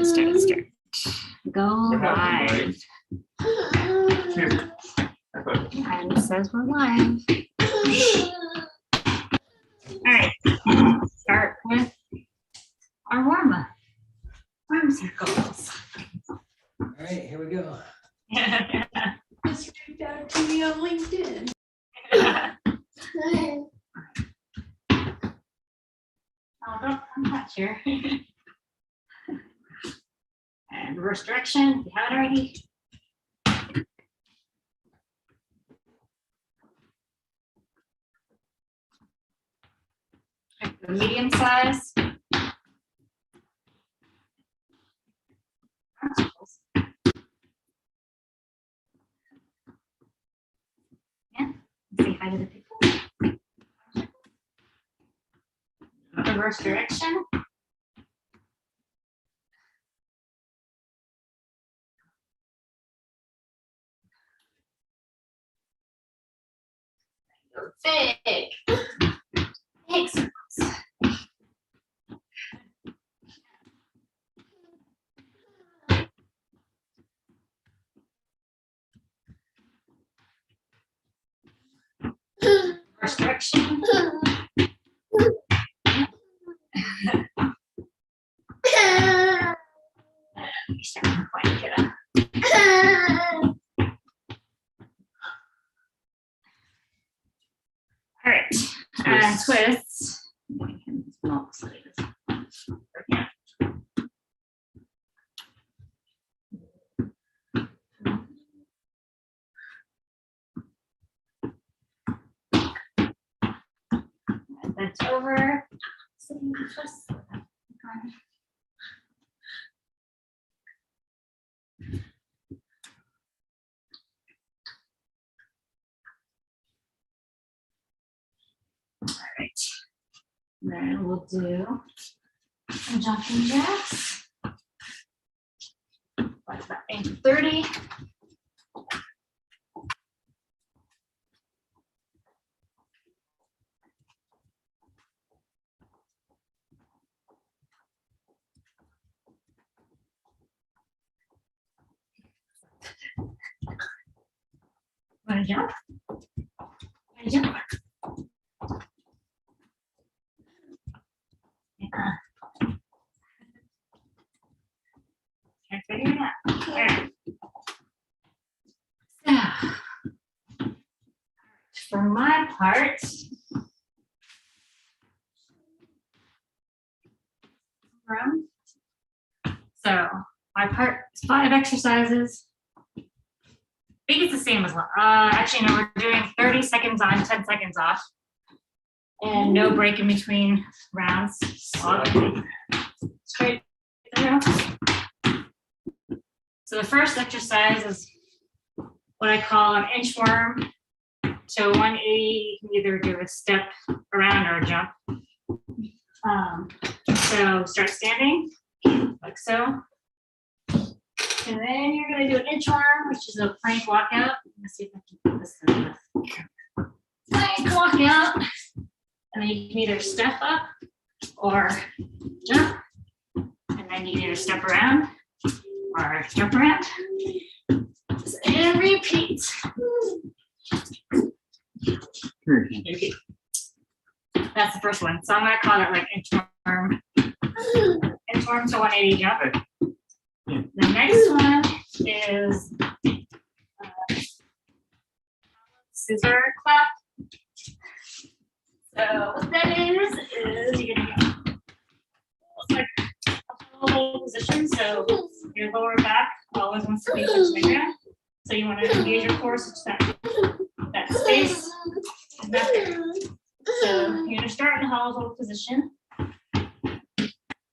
Start. Go live. And it says we're live. All right, start with our warm-up. Arm circles. All right, here we go. Just reached out to me on LinkedIn. Oh, don't touch here. And reverse direction, if you have it already. The medium size. Yeah, say hi to the people. Reverse direction. Big circles. Reverse direction. All right, and twists. Bent over. Twist. All right, then we'll do some jumping jacks. Like that, into 30. Want to jump? Want to jump? Yeah. Can't figure it out. All right. So, for my part, so my part is 5 exercises. I think it's the same as actually no, we're doing 30 seconds on, 10 seconds off, and no break in between rounds. Straight through. So the first exercise is what I call an inchworm. So 180, you can either do a step around or a jump. So start standing like so. And then you're going to do an inchworm, which is a plank walkout. Let's see if I can put this in this. Plank walkout. And then you can either step up or jump. And then you can either step around or jump around. And repeat. Repeat. That's the first one. So I'm going to call it like inchworm. Inchworm to 180 jump. The next one is scissor clap. So what that is you're gonna get like a whole position. So your lower back always wants to be touching the ground. So you want to engage your core such that space is not there. So you're gonna start in a hollow position.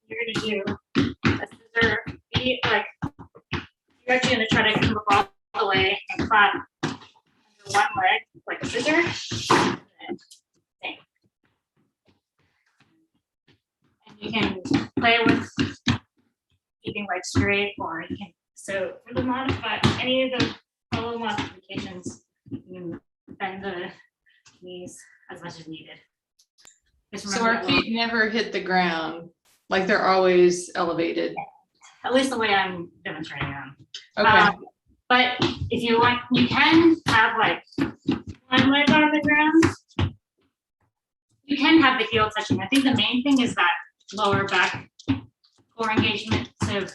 You're gonna do a scissor beat, like you're actually gonna try to come up all the way and clap under one leg like a scissor. And same. And you can play with keeping legs straight, or you can. So for the modify any of the hollow modifications, you can bend the knees as much as needed. So our feet never hit the ground, like they're always elevated. at least the way I'm demonstrating them. Okay. But if you want, you can have like one leg on the ground. You can have the heel touching. I think the main thing is that lower back core engagement to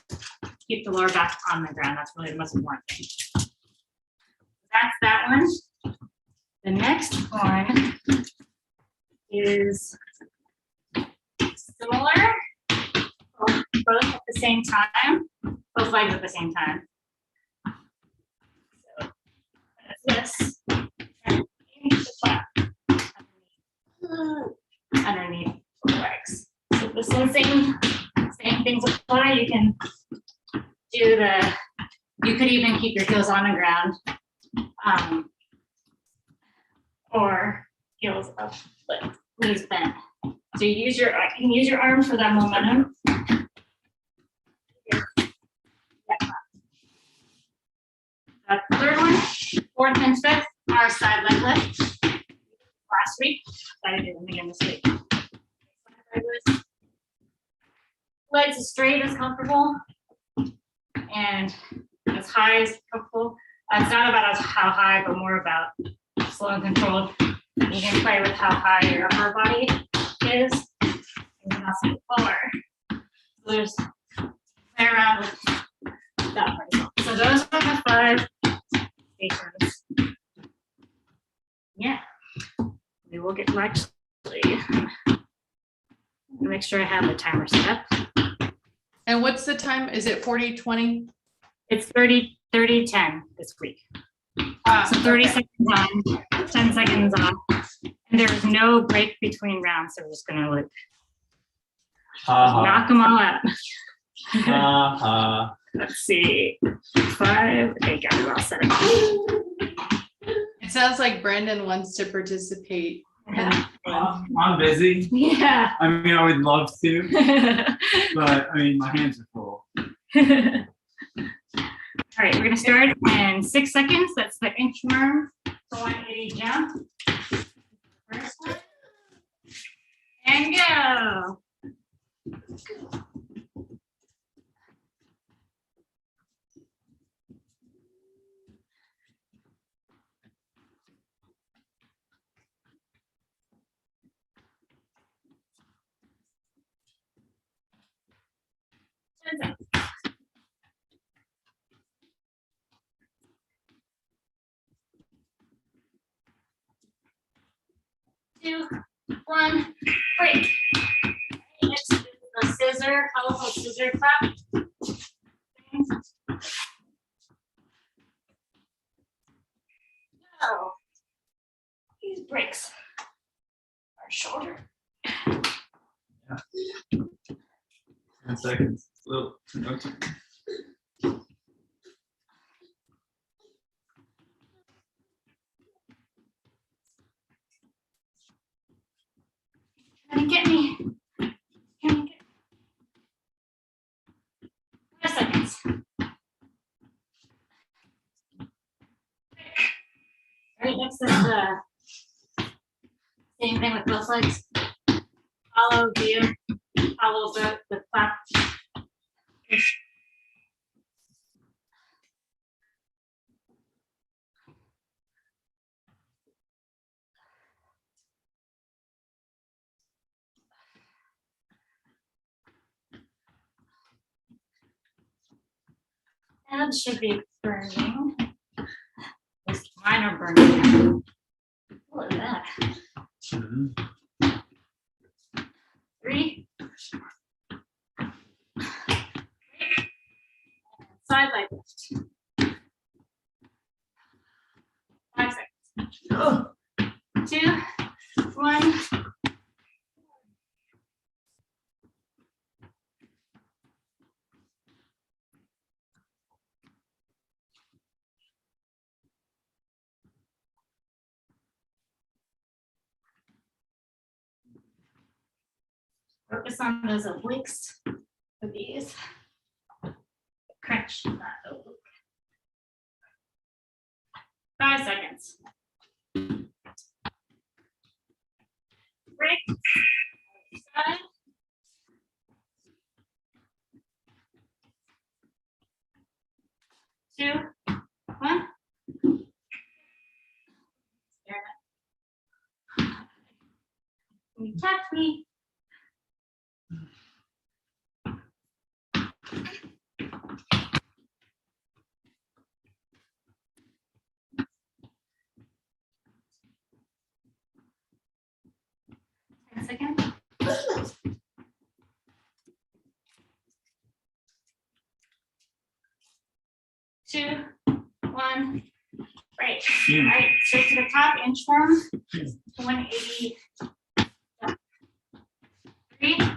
keep the lower back on the ground. That's really the most important thing. That's that one. The next one is similar, both at the same time, both legs at the same time. So that's this, and the flap underneath the legs. So the same things apply. You can do the, you could even keep your heels on the ground, or heels up, but knees bent. So you can use your arms for that momentum. That's the third one. Fourth and fifth are side leg lift. Last week, I did them again this week. Legs as straight as comfortable and as high as comfortable. It's not about how high, but more about slow and controlled. You can play with how high your upper body is. You can also lower. So there's play around with that part as well. So those are the 5 stations. Yeah. We will get actually make sure I have the timer set up. And what's the time? Is it 40, 20? It's 30, 30, 10 this week. So 30 seconds on, 10 seconds off. And there's no break between rounds, so we're just gonna like knock them all out. Let's see. 5. Okay, got it all set up. It sounds like Brandon wants to participate. Yeah. I'm busy. Yeah. I mean, I would love to, but I mean, my hands are full. All right, we're gonna start in 6 seconds. That's the inchworm, the 180 jump. First one. And go. 10 seconds. 2, 1, break. Next is the scissor, colorful scissor clap. Oh, these breaks are shorter. 10 seconds. Little. Okay. Trying to get me. Can you get 5 seconds. All right, next is the same thing with both legs. Hollow view, hollow the clap. Abs should be burning. At least mine are burning. Look at that. Mhm. 3. Side leg lift. 5 seconds. 2, 1. Focus on those obliques with these. Crunch, not oblique. 5 seconds. Break. Side. 2, 1. You touch me. A second. Two, 1, break. All right, straight to the top, inchworm, 180. 3, 1.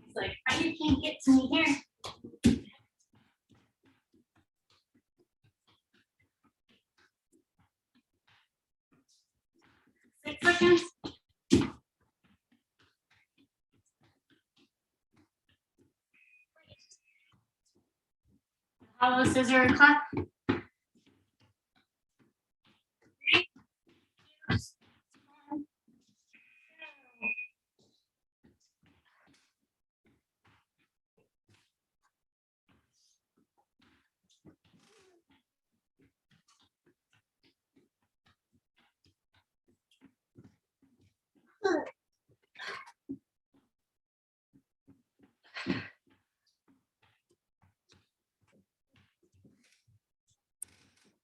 It's like, how you can't get to me here? 6 seconds. Hollow scissor clap. 3, 2, 1.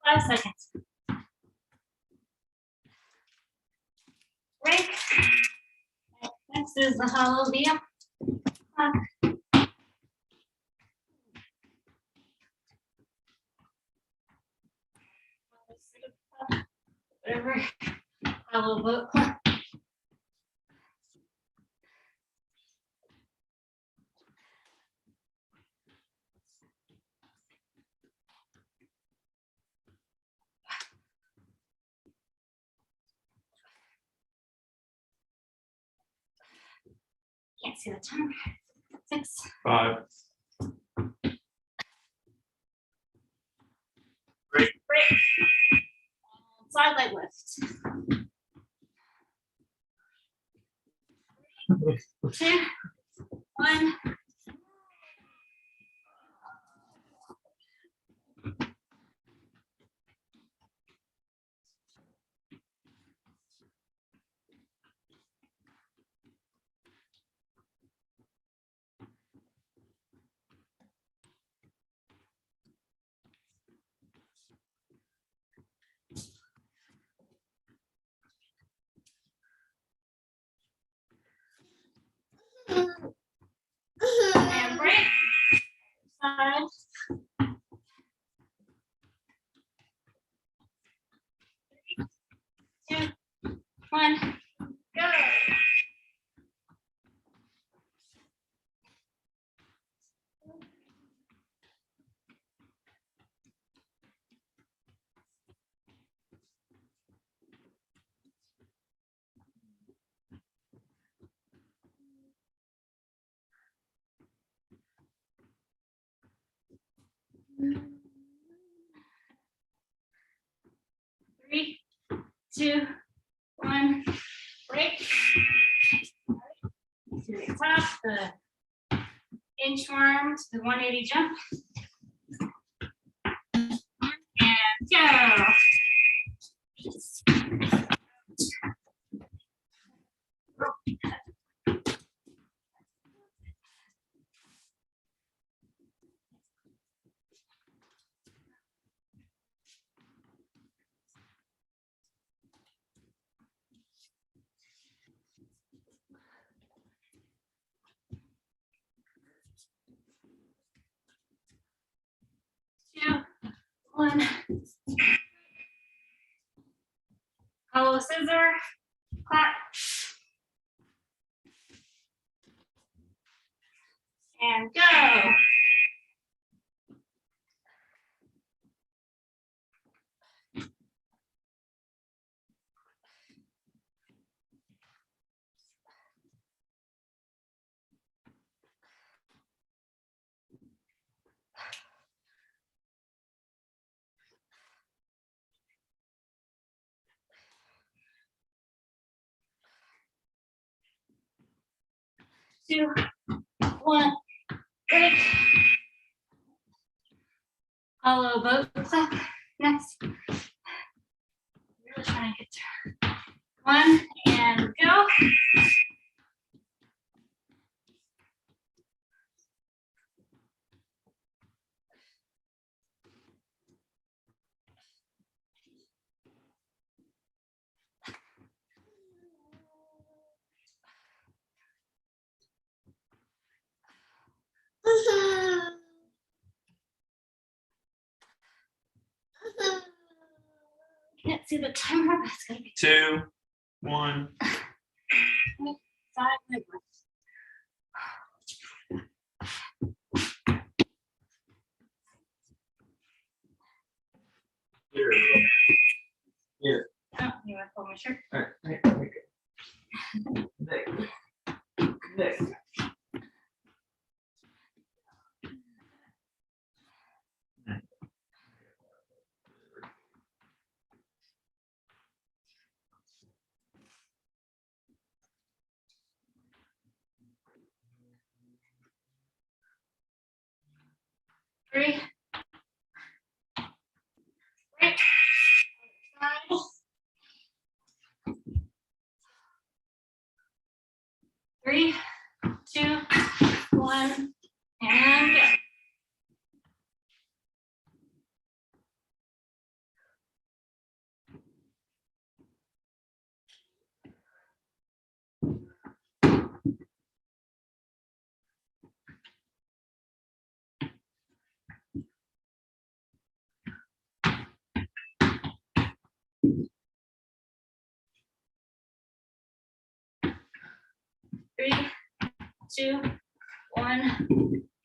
5 seconds. Break. Next is the hollow V-up. Whatever. Hollow boat. Can't see the timer. 6. 5. Break. Side leg lift. 2, 1. And break. Side. 3, 2, 1. Go. Three, 2, 1. Break. To the top, the inchworm to the 180 jump. And go. 2, 1. Hollow scissor, clap. And go. 2, 1, break. Hollow boat clap. Next. Really trying to get through. 1 and go. Can't see the timer, but it's gonna be 2, 1. side leg lift. Here. Here. Oh, you want to pull my shirt? All right, there we go. Next. Next. Three. Break. Side. 3, 2, 1, and go. Three, 2, 1,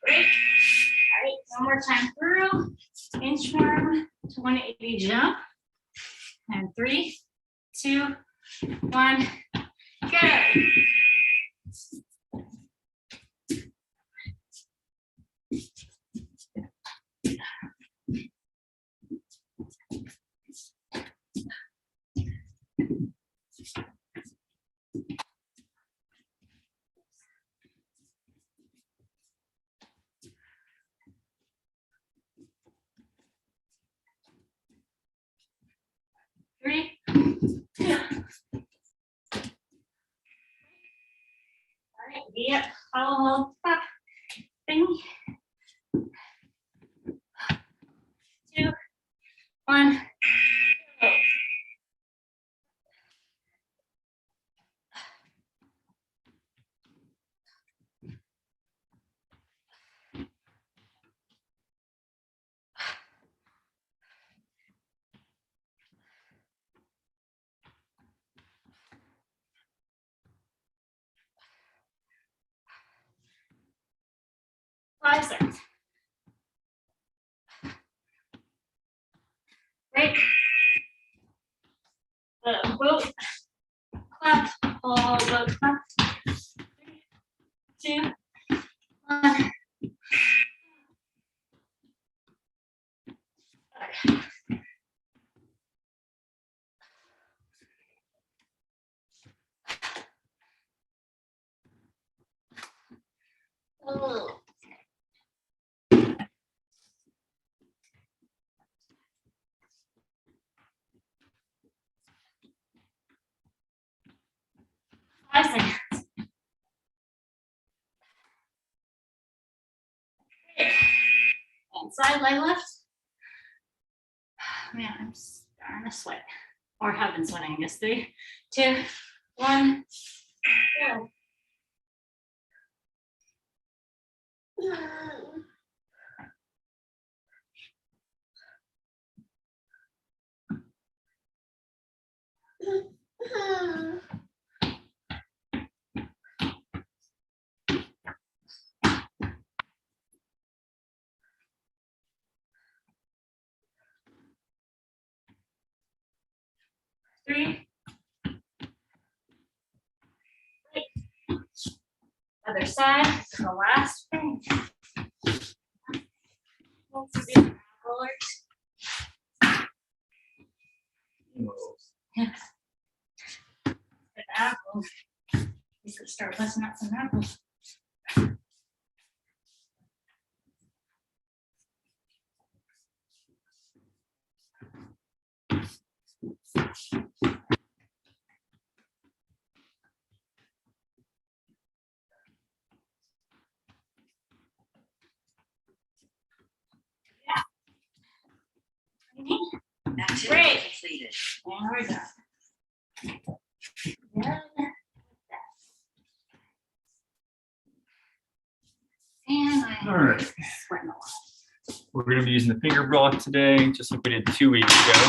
break. All right, one more time through. Inchworm to 180 jump. And 3, 2, 1, go. Three, 2. All right, yep, follow up. Thing. 2, 1. Go. Five seconds. Right. The boat clap, whole boat clap. 3, 2, 1. Oh. 5 seconds. And side leg lift. Man, I'm starting to sweat. Or have been sweating, I guess. 3, 2, 1. Go. Three. Break. Other side, the last thing. Let's do rollers. Yes. Good apple. You could start busting out some apples. Great. Completed. There we go. And I All right. sweating a lot. We're going to be using the finger block today, just like we did 2 weeks ago.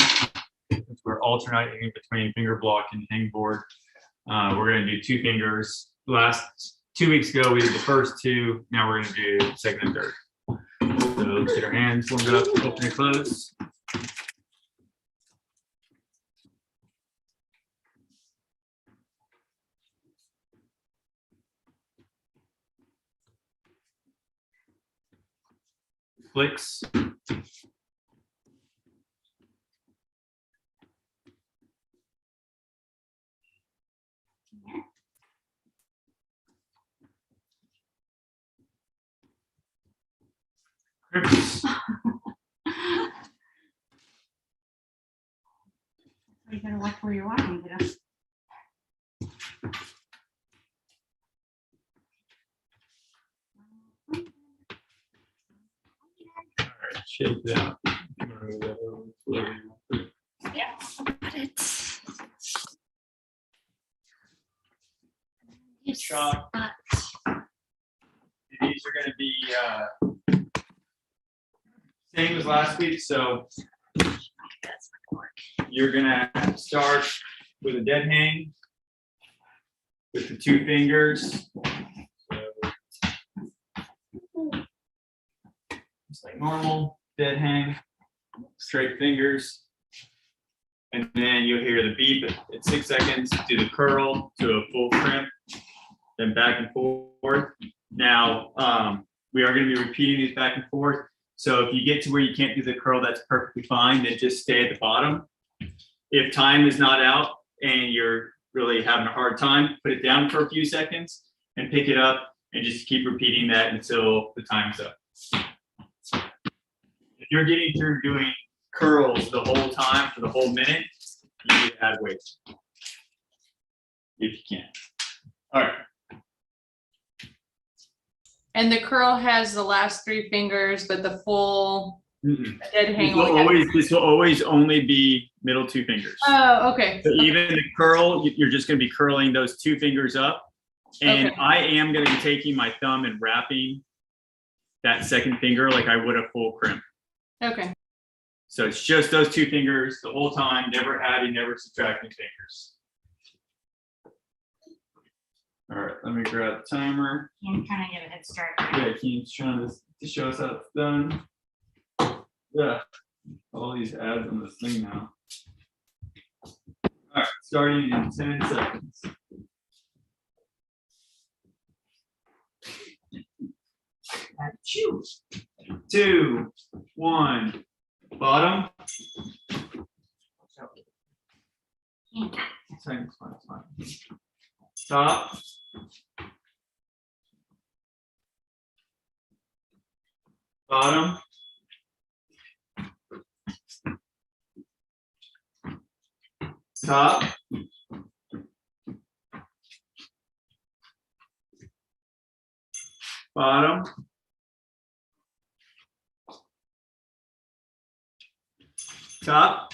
We're alternating between finger block and hangboard. We're going to do 2 fingers. Last 2 weeks ago, we did the first 2. Now we're going to do second and third. So let's get our hands warmed up, open and close. Flicks. Crimps. You gotta watch where you're walking, you know? All right, shake that. Yeah. Got it. Shot. These are going to be same as last week, so you're going to start with a dead hang with the 2 fingers. So, just like normal, dead hang, straight fingers. And then you'll hear the beep at 6 seconds, do the curl to a full crimp, then back and forth. Now, we are going to be repeating these back and forth. So if you get to where you can't do the curl, that's perfectly fine. Then just stay at the bottom. If time is not out and you're really having a hard time, put it down for a few seconds and pick it up and just keep repeating that until the time's up. If you're getting through doing curls the whole time for the whole minute, you need to add weight. If you can. All right. And the curl has the last 3 fingers, but the full dead hang. This will always only be middle 2 fingers. Oh, okay. So even the curl, you're just going to be curling those 2 fingers up. And Okay. I am going to be taking my thumb and wrapping that second finger like I would a full crimp. Okay. So it's just those 2 fingers the whole time, never adding, never subtracting fingers. All right, let me grab the timer. I'm trying to get a head start. Yeah, Keen's trying to show us how it's done. Yeah, all these ads on this thing now. All right, starting in 10 seconds. Choose. 2, 1, bottom. It's fine, it's fine, it's fine. Top. Bottom. Top. Bottom. Top.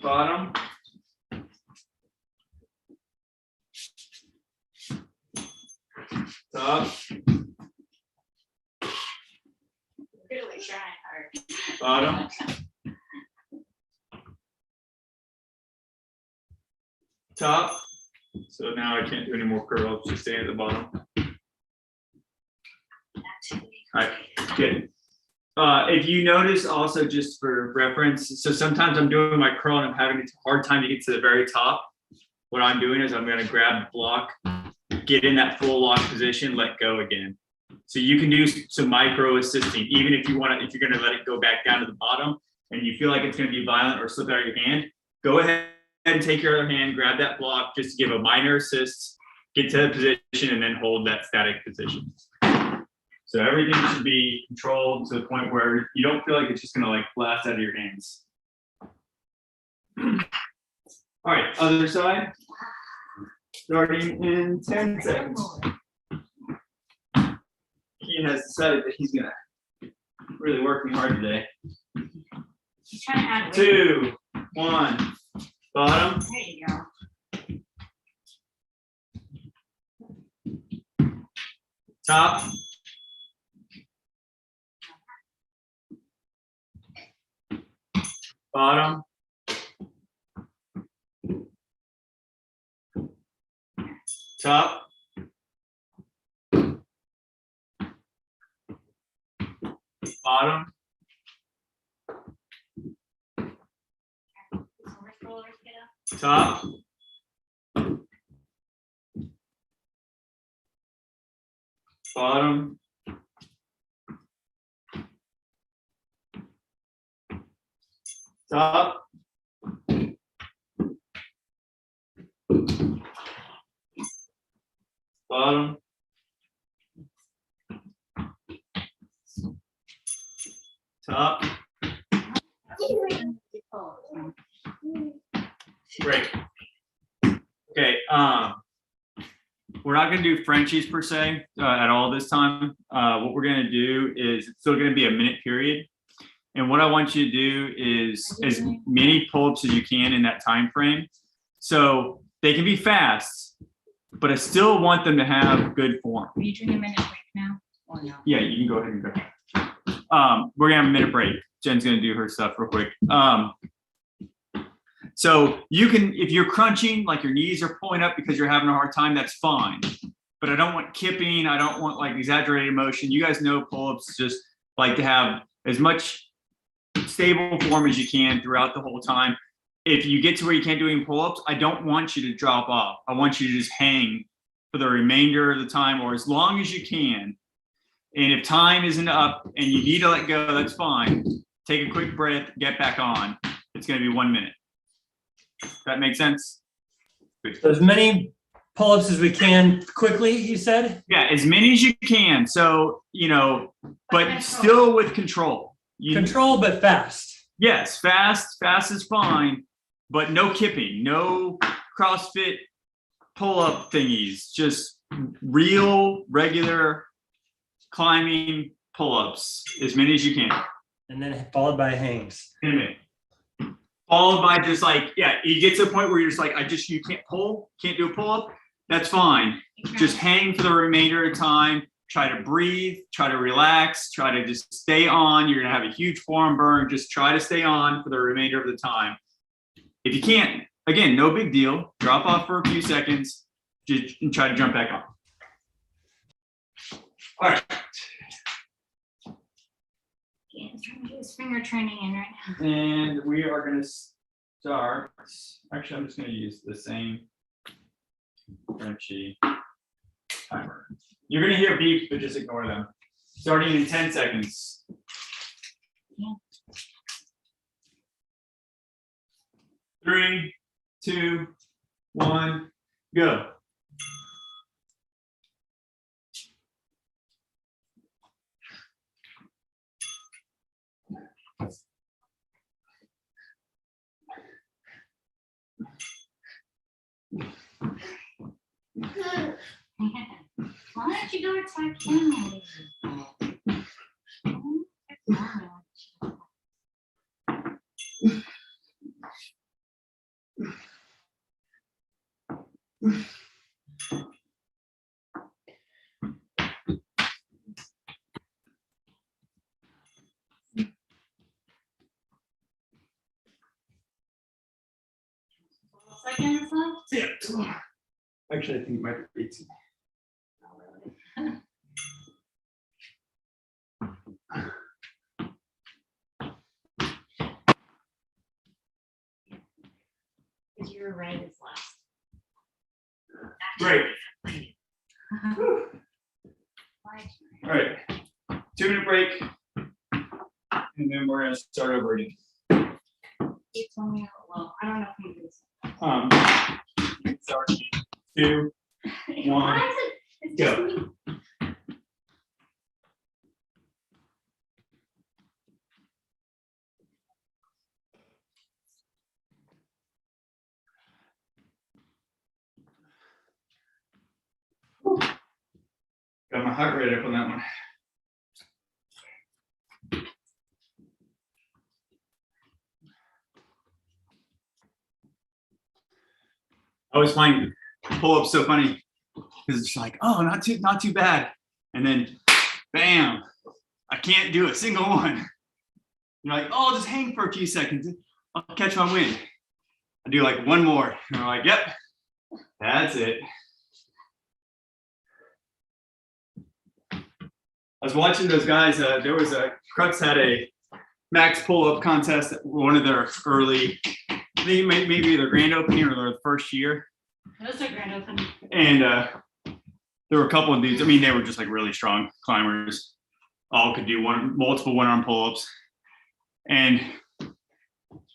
Bottom. Top. Really trying hard. Bottom. Top. So now I can't do any more curls, just stay at the bottom. All right, good. If you notice also, just for reference, so sometimes I'm doing my curl and I'm having a hard time to get to the very top. What I'm doing is I'm going to grab the block, get in that full lock position, let go again. So you can do some micro assisting, even if you want to, if you're going to let it go back down to the bottom and you feel like it's going to be violent or slip out of your hand, go ahead and take your other hand, grab that block, just to give a minor assist, get to the position, and then hold that static position. So everything should be controlled to the point where you don't feel like it's just gonna like blast out of your hands. All right, other side. Starting in 10 seconds. Ian has decided that he's gonna really work me hard today. He's trying to add weight. 2, 1, bottom, There you go. top, bottom, top, bottom, top, bottom, top, bottom, top. Great. Okay, we're not gonna do Frenchies per se at all this time. What we're gonna do is it's still gonna be a minute period. And what I want you to do is as many pull-ups as you can in that time frame. So they can be fast, but I still want them to have good form. Are you doing a minute break now or no? Yeah, you can go ahead and go. We're gonna have a minute break. Jen's gonna do her stuff real quick. So you can, if you're crunching, like your knees are pulling up because you're having a hard time, that's fine. But I don't want kipping. I don't want like exaggerated motion. You guys know pull-ups just like to have as much stable form as you can throughout the whole time. If you get to where you can't do any pull-ups, I don't want you to drop off. I want you to just hang for the remainder of the time or as long as you can. And if time isn't up and you need to let go, that's fine. Take a quick breath, get back on. It's gonna be 1 minute. That makes sense? Good. So as many pull-ups as we can quickly, you said? Yeah, as many as you can. So, you know, but still with control. Control, but fast. Yes, fast is fine, but no kipping, no CrossFit pull-up thingies, just real, regular climbing pull-ups, as many as you can. And then followed by hangs. In a minute. Followed by just like, yeah, you get to a point where you're just like, you can't pull, can't do a pull-up. That's fine. Just hang for the remainder of time. Try to breathe, try to relax, try to just stay on. You're gonna have a huge forearm burn. Just try to stay on for the remainder of the time. If you can't, again, no big deal. Drop off for a few seconds and try to jump back on. All right. He's trying to do his finger training in right now. And we are gonna start. Actually, I'm just gonna use the same Frenchie timer. You're gonna hear beeps, but just ignore them. Starting in 10 seconds. Yeah. 3, 2, 1, go. Why don't you do it so I can? Seconds left? Yeah. Actually, I think it might be 18. Because you were right as last. Great. All right. 2-minute break. And then we're gonna start over again. It's only, well, I don't know if you do this. Start 2, 1, Why is it? It's just go. me. my heart rate up on that one. I always find pull-ups so funny because it's like, oh, not too bad, and then, bam, I can't do a single one. You're like, oh, just hang for a few seconds. I'll catch my wind. I do like one more, and I'm like, yep, that's it. I was watching those guys. There was Crux had a max pull-up contest at one of their early, I think maybe their grand opening or their first year. It was a grand opening. And there were a couple of dudes. I mean, they were just like really strong climbers. All could do multiple one-arm pull-ups. And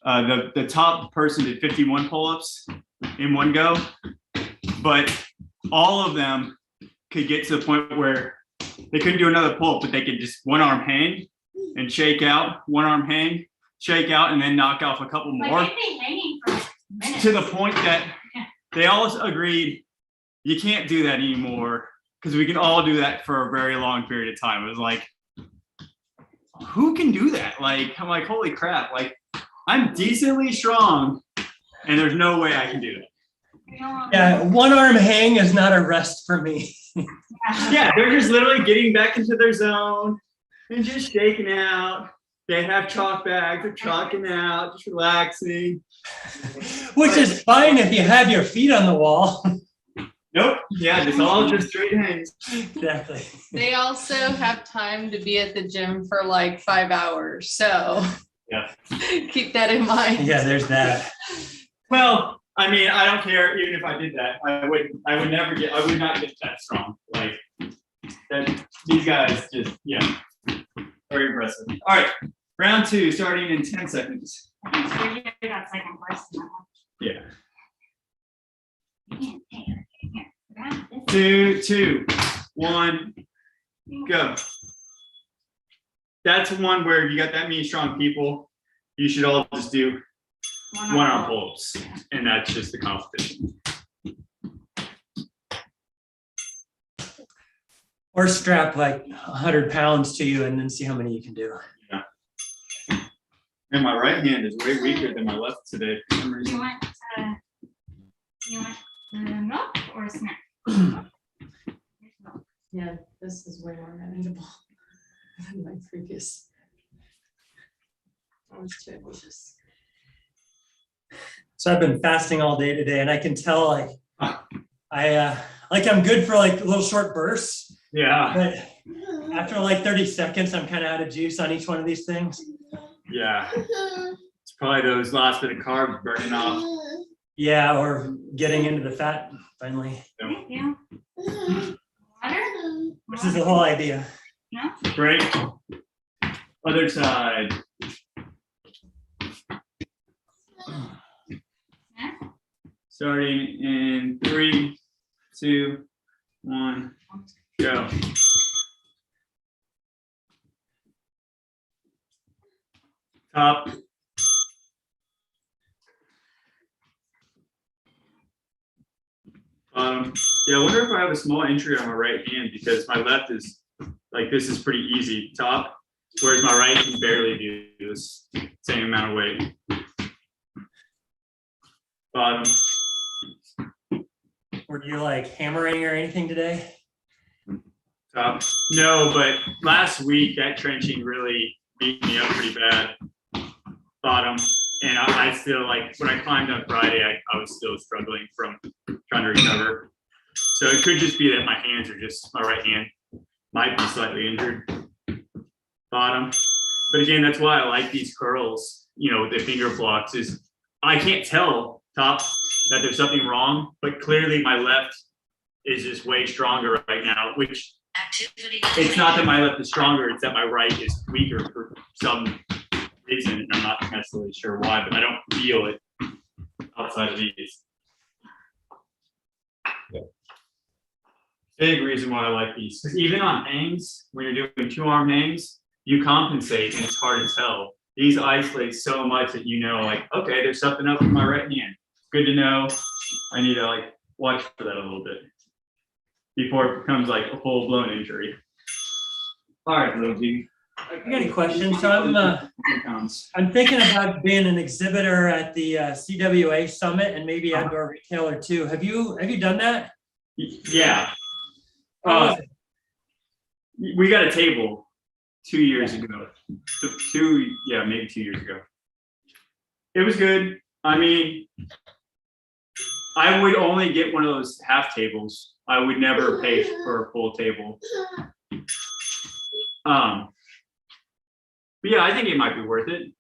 the top person did 51 pull-ups in one go, but all of them could get to the point where they couldn't do another pull-up, but they could just one arm hang and shake out, one arm hang, shake out, and then knock off a couple more. Like they'd be hanging for minutes. To the point that they all agreed you can't do that anymore because we can all do that for a very long period of time. It was like, who can do that? Like, I'm like, holy crap, like I'm decently strong and there's no way I can do that. Yeah, one arm hang is not a rest for me. Yeah, they're just literally getting back into their zone and just shaking out. They have chalk bags, they're chalking out, just relaxing. Which is fine if you have your feet on the wall. Nope, yeah, just straight hangs. Exactly. They also have time to be at the gym for like 5 hours, so Yeah. keep that in mind. Yeah, there's that. Well, I mean, I don't care. Even if I did that, I would not get that strong. Like that, these guys just, yeah, very impressive. All right, round 2, starting in 10 seconds. I'm sure you got second place in that one. Yeah. Here, grab this. 2, 2, 1, go. That's one where you got that many strong people. You should all just do one arm pull-ups, and that's just the competition. Or strap like 100 pounds to you and then see how many you can do. Yeah. And my right hand is way weaker than my left today for some You reason. want milk or a snack? Yeah, this is way more manageable than my previous. I was too ambitious. So I've been fasting all day today, and I can tell like I'm good for like little short bursts, Yeah, but after like 30 seconds, I'm kind of out of juice on each one of these things. yeah. It's probably those last bit of carbs burning off. Yeah, or getting into the fat finally. Yeah. Water? This is the whole idea. No? Break. Other side. Snack? Starting in 3, 2, 1, go. Top. Yeah, I wonder if I have a small injury on my right hand because my left is like, this is pretty easy top, whereas my right can barely do this same amount of weight. Bottom. Were you like hammering or anything today? Top. No, but last week that trenching really beat me up pretty bad. Bottom. And I still, like, when I climbed on Friday, I was still struggling from trying to recover. So it could just be that my hands are just, my right hand might be slightly injured. Bottom. But again, that's why I like these curls, you know, with the finger blocks, is I can't tell, top, that there's something wrong, but clearly my left is just way stronger right now, which it's not that my left is stronger, it's that my right is weaker for some reason, and I'm not necessarily sure why, but I don't feel it outside of these. Big reason why I like these, because even on hangs, when you're doing 2-arm hangs, you compensate and it's hard to tell. These isolate so much that you know, like, okay, there's something up with my right hand. Good to know. I need to like watch for that a little bit. before it becomes like a full blown injury. All right, little G. I got any questions? So I'm thinking about being an exhibitor at the CWA Summit and maybe outdoor retailer too. Have you done that? Yeah. How was it? We got a table 2 years ago. Maybe 2 years ago. It was good. I mean, I would only get one of those half tables. I would never pay for a full table. But yeah, I think it might be worth it.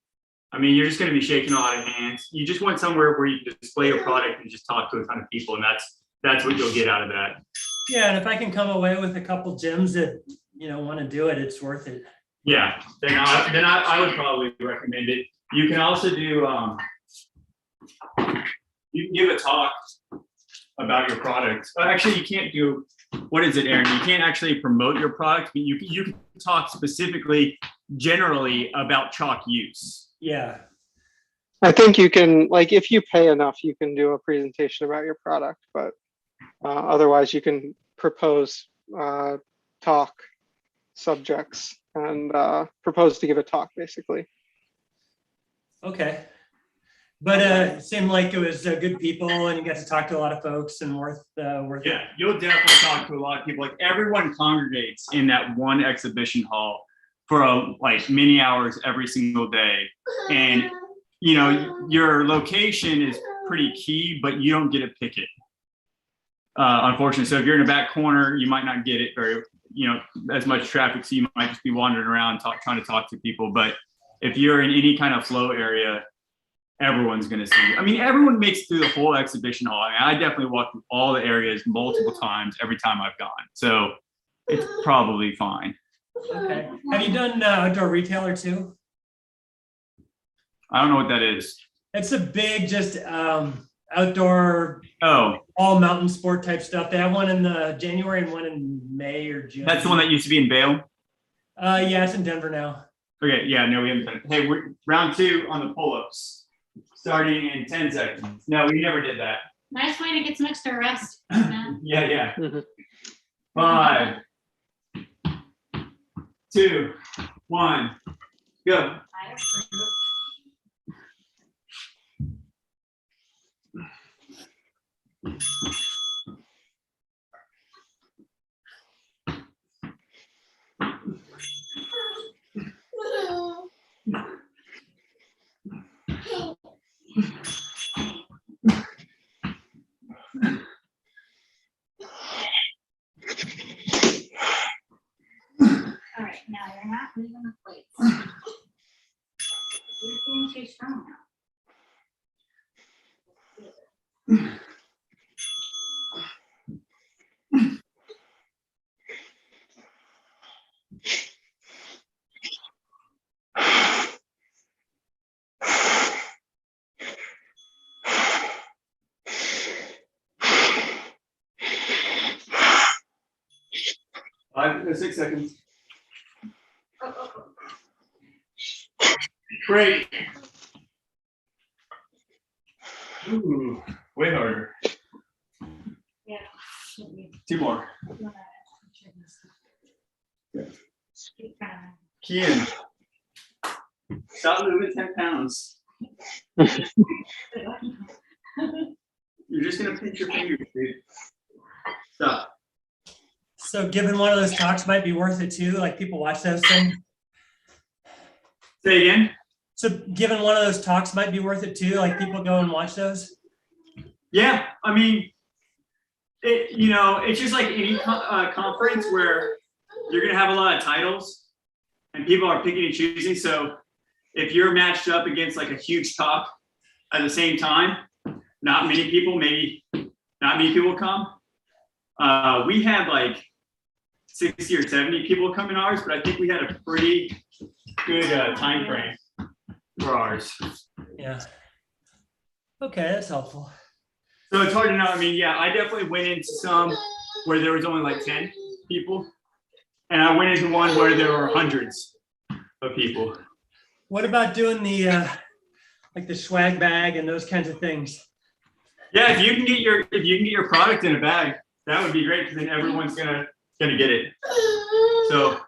I mean, you're just going to be shaking a lot of hands. You just want somewhere where you can display your product and just talk to a ton of people, and that's what you'll get out of that. Yeah, and if I can come away with a couple gyms that want to do it, it's worth it. Yeah, then I would probably recommend it. You can also do you can give a talk about your product. Actually, you can't do, what is it, Aaron? You can't actually promote your product, but you can talk specifically, generally about chalk use. Yeah. I think you can, like, if you pay enough, you can do a presentation about your product, but otherwise you can propose talk subjects and propose to give a talk, basically. Okay. But it seemed like it was good people and you got to talk to a lot of folks and worth it. Yeah, you'll definitely talk to a lot of people. Like, everyone congregates in that one exhibition hall for like many hours every single day. And your location is pretty key, but you don't get to pick it. Unfortunately. So if you're in a back corner, you might not get it very, as much traffic. So you might just be wandering around trying to talk to people. But if you're in any kind of flow area, everyone's going to see you. I mean, everyone makes it through the whole exhibition hall. I mean, I definitely walked through all the areas multiple times every time I've gone. So it's probably fine. Okay. Have you done outdoor retailer too? I don't know what that is. It's a big, just outdoor, all mountain sport type stuff. They have one in January and one in May or June. That's the one that used to be in Vail? Yeah, it's in Denver now. Okay, yeah, no, we haven't done it. Hey, we're round 2 on the pull-ups, starting in 10 seconds. No, we never did that. Nice way to get some extra rest. Yeah. 5, 2, 1, go. All right, now you're not moving the plates. You're feeling too strong now. Five, 6 seconds. Great. Ooh, way harder. Yeah. 2 more. Keep going. Kian, stop moving 10 pounds. You're just gonna pinch your fingers, dude. Stop. So giving one of those talks might be worth it too, like people watch those things. Say again? So giving one of those talks might be worth it too, like people go and watch those? Yeah, I mean, it's just like any conference where you're gonna have a lot of titles and people are picking and choosing. So if you're matched up against like a huge talk at the same time, not many people come. We had like 60 or 70 people come in ours, but I think we had a pretty good time frame for ours. Yeah. Okay, that's helpful. So it's hard to know. I mean, yeah, I definitely went into some where there was only like 10 people, and I went into one where there were hundreds of people. What about doing the like the swag bag and those kinds of things? Yeah, if you can get your product in a bag, that would be great because then everyone's gonna get it. So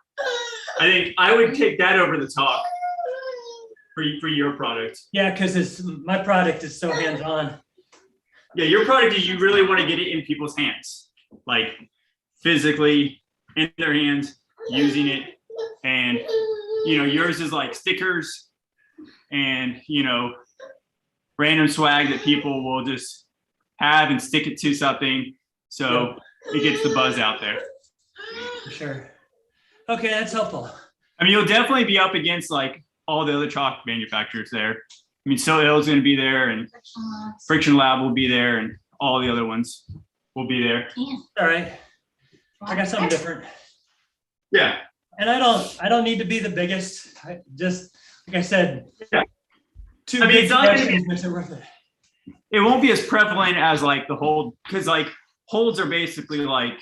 I think I would take that over the talk for your product. Yeah, because my product is so hands-on. Yeah, your product is you really want to get it in people's hands, like physically in their hands, using it. And, you know, yours is like stickers and, you know, random swag that people will just have and stick it to something. So it gets the buzz out there. For sure. Okay, that's helpful. I mean, you'll definitely be up against like all the other chalk manufacturers there. I mean, So Ill's going to be there, and Friction Lab will be there, and all the other ones will be there. All right. I got something different. Yeah. And I don't need to be the biggest. I just, like I said, Yeah. two I mean, big it's not gonna suggestions makes it worth it. It won't be as prevalent as like the hold, because like holds are basically like,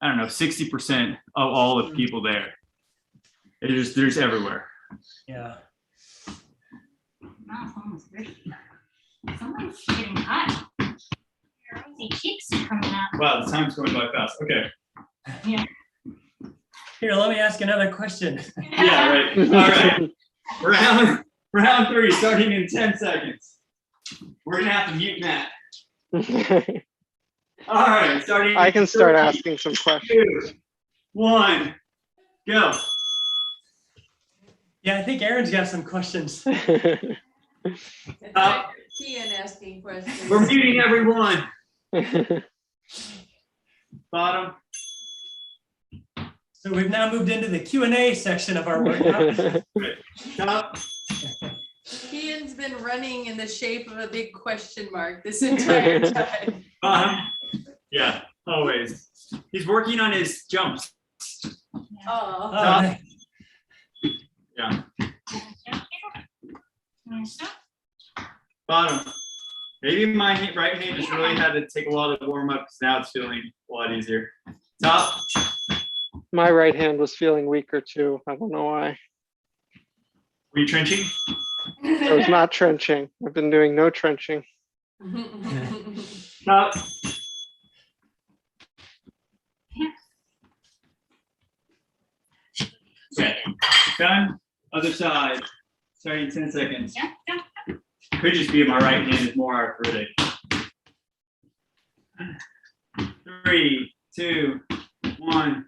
I don't know, 60% of all the people there. There's everywhere. Yeah. Wow, someone's great. Someone's getting hot. Your rosy cheeks are coming out. Wow, the time's going by fast. Okay. Yeah. Here, let me ask another question. Yeah, right. All right. Round 3, starting in 10 seconds. We're gonna have to mute Matt. All right, starting. I can start 3, asking some questions. 2, 1, go. Yeah, I think Aaron's got some questions. Kian asking questions. We're muting everyone. Bottom. So we've now moved into the Q&A section of our workshop. Top. Kian's been running in the shape of a big question mark this entire time. Bottom. Yeah, always. He's working on his jumps. Oh. Oh, Yeah. Stop. Bottom. Maybe my right hand just really had to take a while to warm up because now it's feeling a lot easier. Top. My right hand was feeling weaker too. I don't know why. Were you trenching? I was not trenching. I've been doing no trenching. Top. Okay. Done. Other side. Starting in 10 seconds. Yeah, yeah. Could just be my right hand is more arthritic. 3, 2, 1,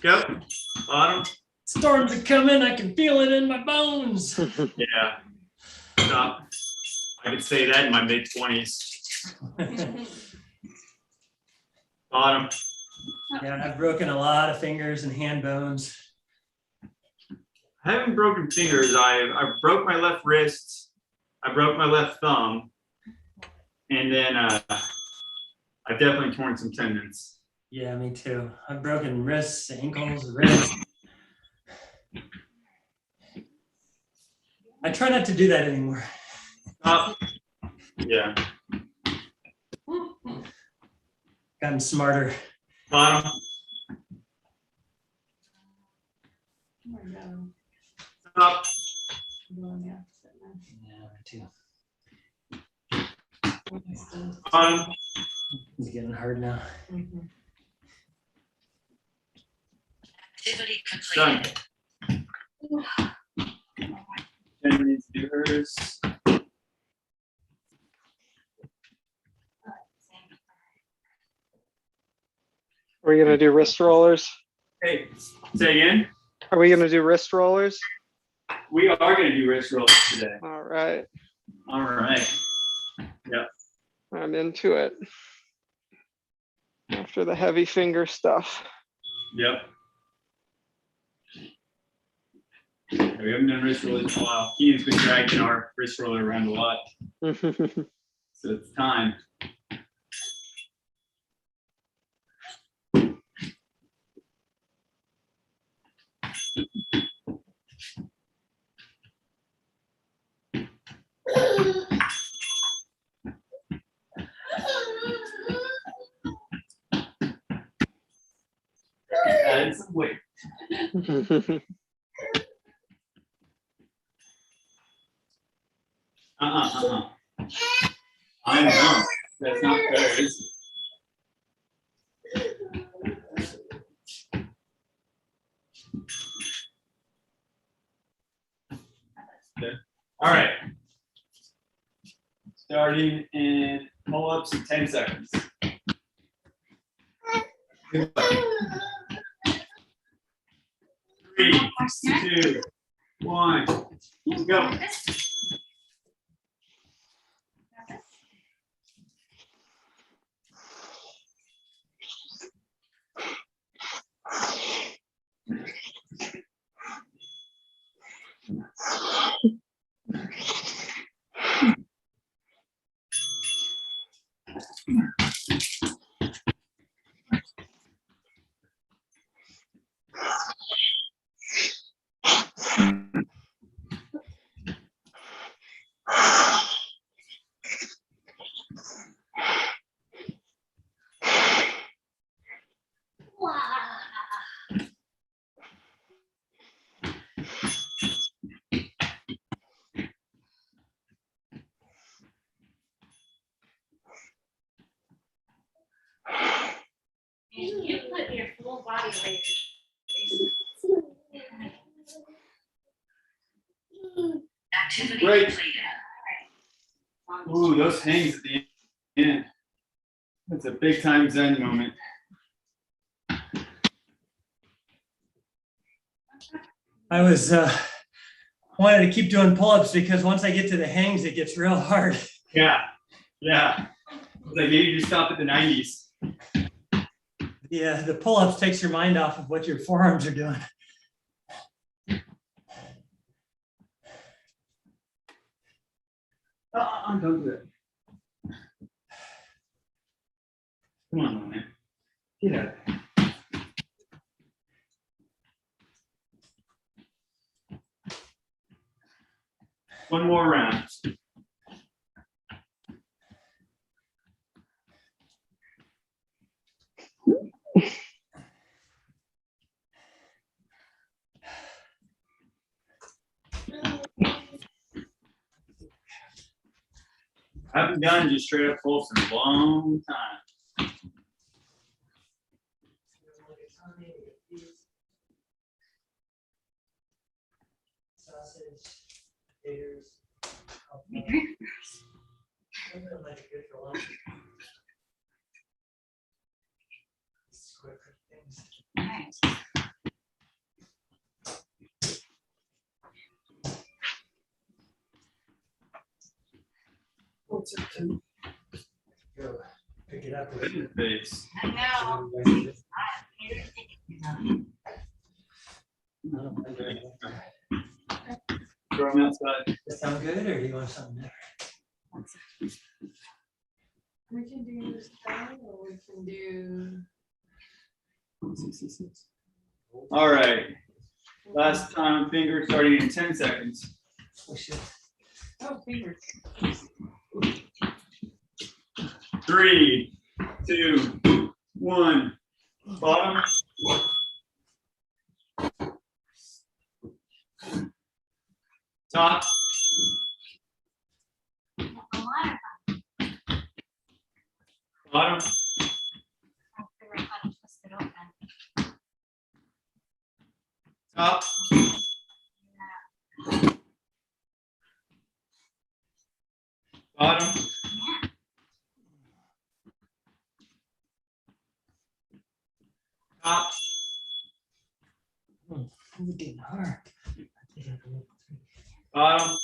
go. Bottom. storms are coming. I can feel it in my bones. Yeah. Stop. I could say that in my mid-20s. Bottom. Yeah, I've broken a lot of fingers and hand bones. I haven't broken fingers. I broke my left wrist. I broke my left thumb. And then I've definitely torn some tendons. Yeah, me too. I've broken wrists, ankles, wrists. I try not to do that anymore. Up. Yeah. Gotten smarter. Bottom. Up. Yeah, me too. Bottom. It's getting hard now. Done. 10 minutes to do hers. Are we gonna do wrist rollers? Hey, say again. Are we gonna do wrist rollers? We are going to do wrist rolls today. All right, All right. Yep. I'm into it. After the heavy finger stuff. Yep. Yeah, we haven't done wrist rollers in a while. Ian's been dragging our wrist roller around a lot, so it's time. Add some weight. I know. That's not fair, is All right. Starting in pull-ups in 10 seconds. Three, 2, 1, go. And you put your full body weight. Activity Great. completed. Ooh, those hangs at the end. That's a big time Zen moment. I was wanted to keep doing pull-ups because once I get to the hangs, it gets real hard. Yeah, yeah. Like maybe you stop at the 90s. Yeah, the pull-ups takes your mind off of what your forearms are doing. Don't do it. Come on, man. Get out of there. One more round. I haven't done just straight up pulls in a long time. Sausage, taters, like good for lunch. Quick things. What's it to? Go pick it up. Face. I know. Throw them outside. Does that sound good, or do you want something different? We can do style or we can do. All right. Last time finger starting in 10 seconds. We should. Oh, fingers. 3, 2, 1. Bottom. Top. Bottom. Top. Bottom. Top. It's getting hard. Bottom.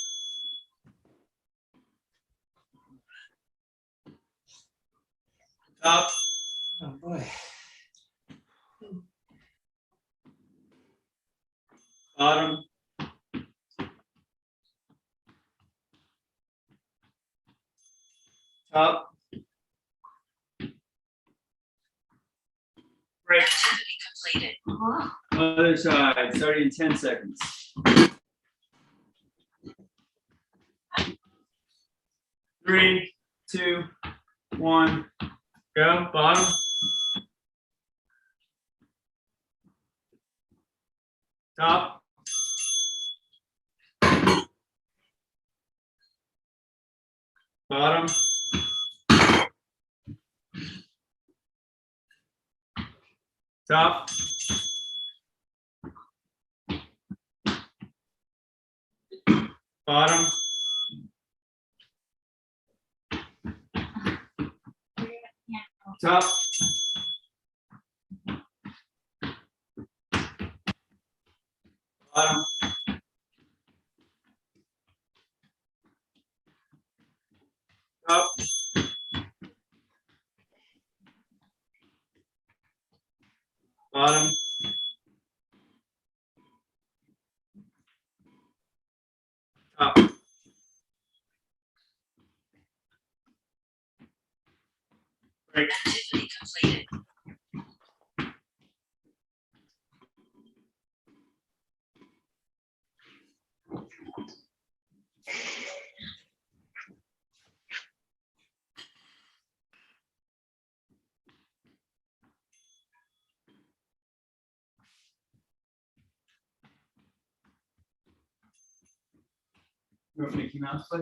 Top. Oh boy. Bottom. Top. Break. Activity completed. Other side, starting in 10 seconds. 3, 2, 1. Go. Bottom. Top. Bottom. Top. Bottom. top. Bottom. Top. Bottom. Top. Break. Activity completed. You want Mickey Mouse play?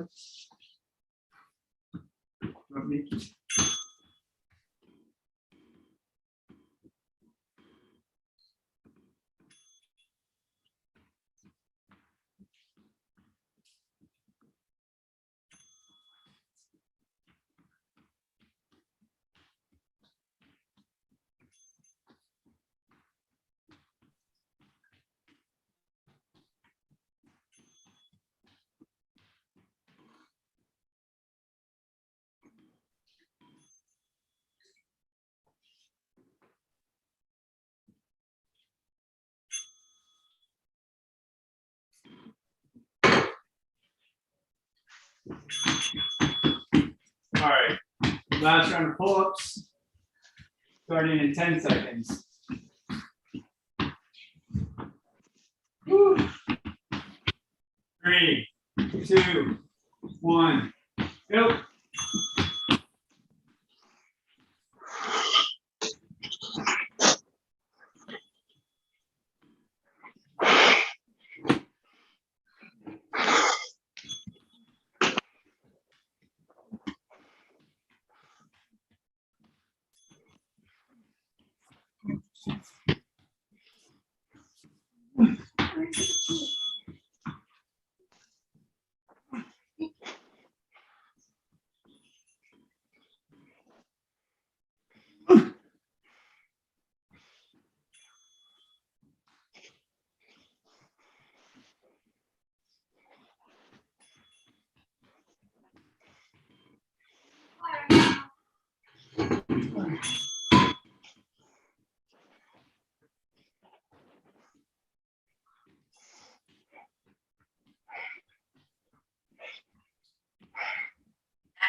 You want Mickey? All right, last round of pull-ups, starting in 10 seconds. Woo. 3, 2, 1, go.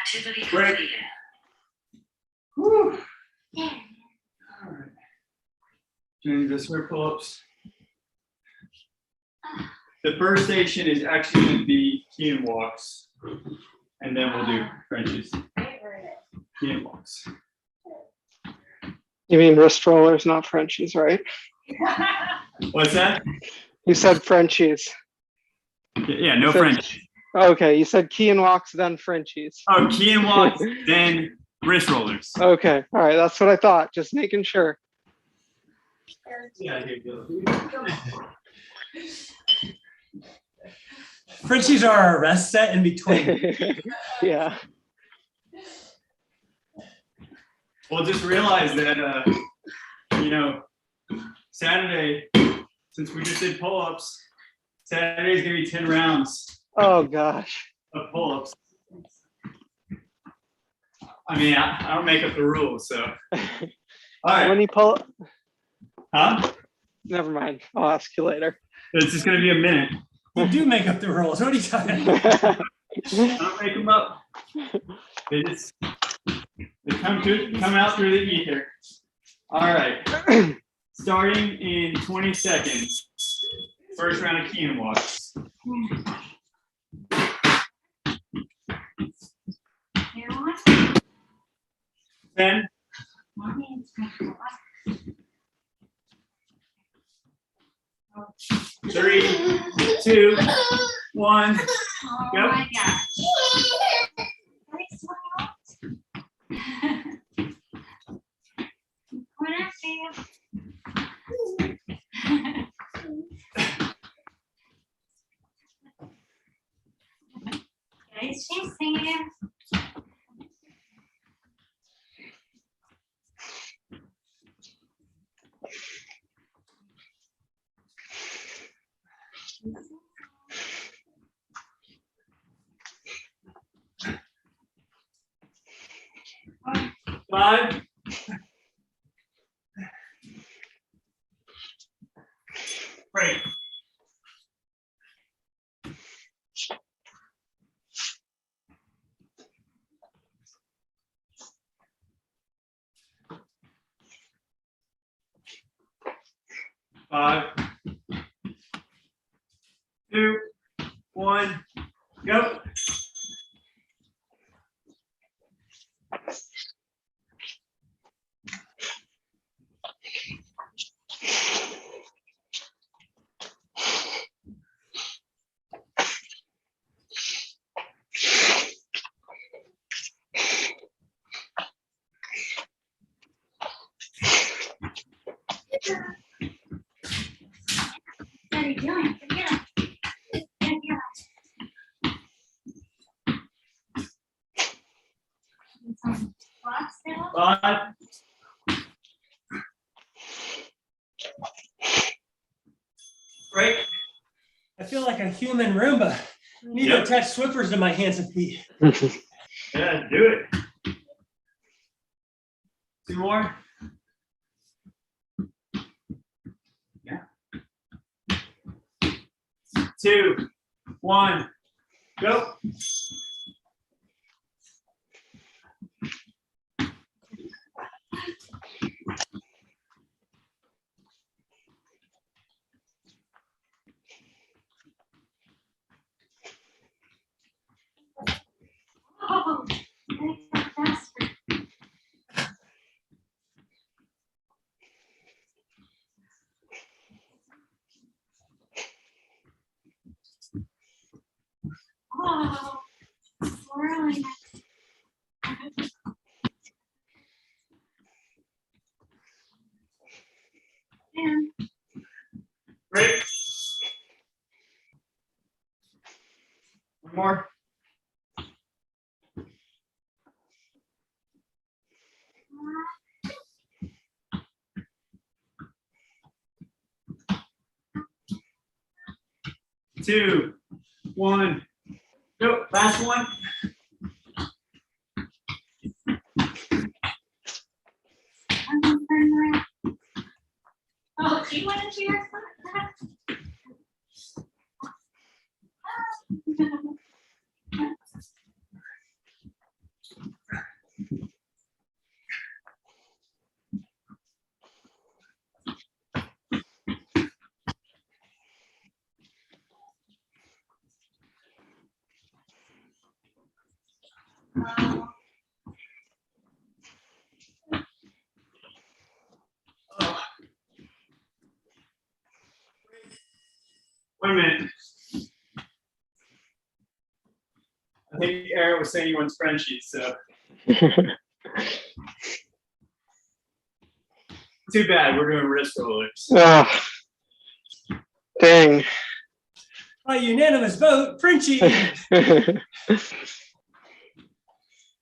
Activity Break. completed. Woo. All right. Doing the square pull-ups. The first station is actually going to be key and walks, and then we'll do Frenchies. Key and walks. You mean wrist rollers, not Frenchies, right? What's that? You said Frenchies. Yeah, no So- French. Okay, you said key and walks, then Frenchies. Oh, key and walks, then wrist rollers. Okay, all right, that's what I thought, just making sure. Yeah, here you go. Frenchies are our rest set in between. Yeah. Well, just realize that, Saturday, since we just did pull-ups, Saturday is gonna be 10 rounds Oh, gosh. of pull-ups. I mean, I don't make up the rules, so. All When right, you pull, huh? never mind, I'll ask you later. It's just gonna be a minute. You do make up the rules. What are you talking about? I don't make them up. They just, they come out through the ether. All right, starting in 20 seconds. First round of key and walks. 10. 3, 2, 1, Oh go. my gosh. Coming after you. Guys, chasing you. 5. Break. 5, 2, 1, go. What are you doing? Get up. Get up. Some squats now. 5. Break. I feel like a human Roomba. Need to Yep. attach Swiffers to my hands and feet. Yeah, do it. 2 more. Yeah. 2, 1, go. Oh, that's faster. Oh, really nice. And Break. 1 more. 2, 1, go. Last one. I'm gonna turn around. Oh, she went into your spot. Oh. Wait a minute. I think Aaron was saying he wants Frenchies, so too bad. We're doing wrist rollers. Ah, dang. By unanimous vote, Frenchie.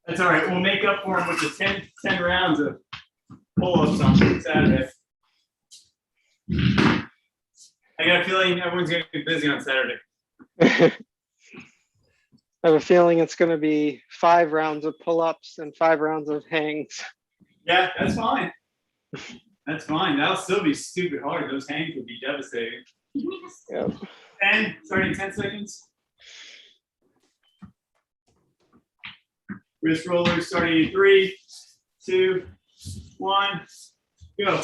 That's all right. We'll make up for him with the 10 rounds of pull-ups on Saturday. I got a feeling everyone's going to be busy on Saturday. I have a feeling it's going to be 5 rounds of pull-ups and 5 rounds of hangs. Yeah, that's fine. That's fine. That'll still be stupid hard. Those hangs would be devastating. Yep. 10, starting in 10 seconds. Wrist rollers starting in 3, 2, 1, go.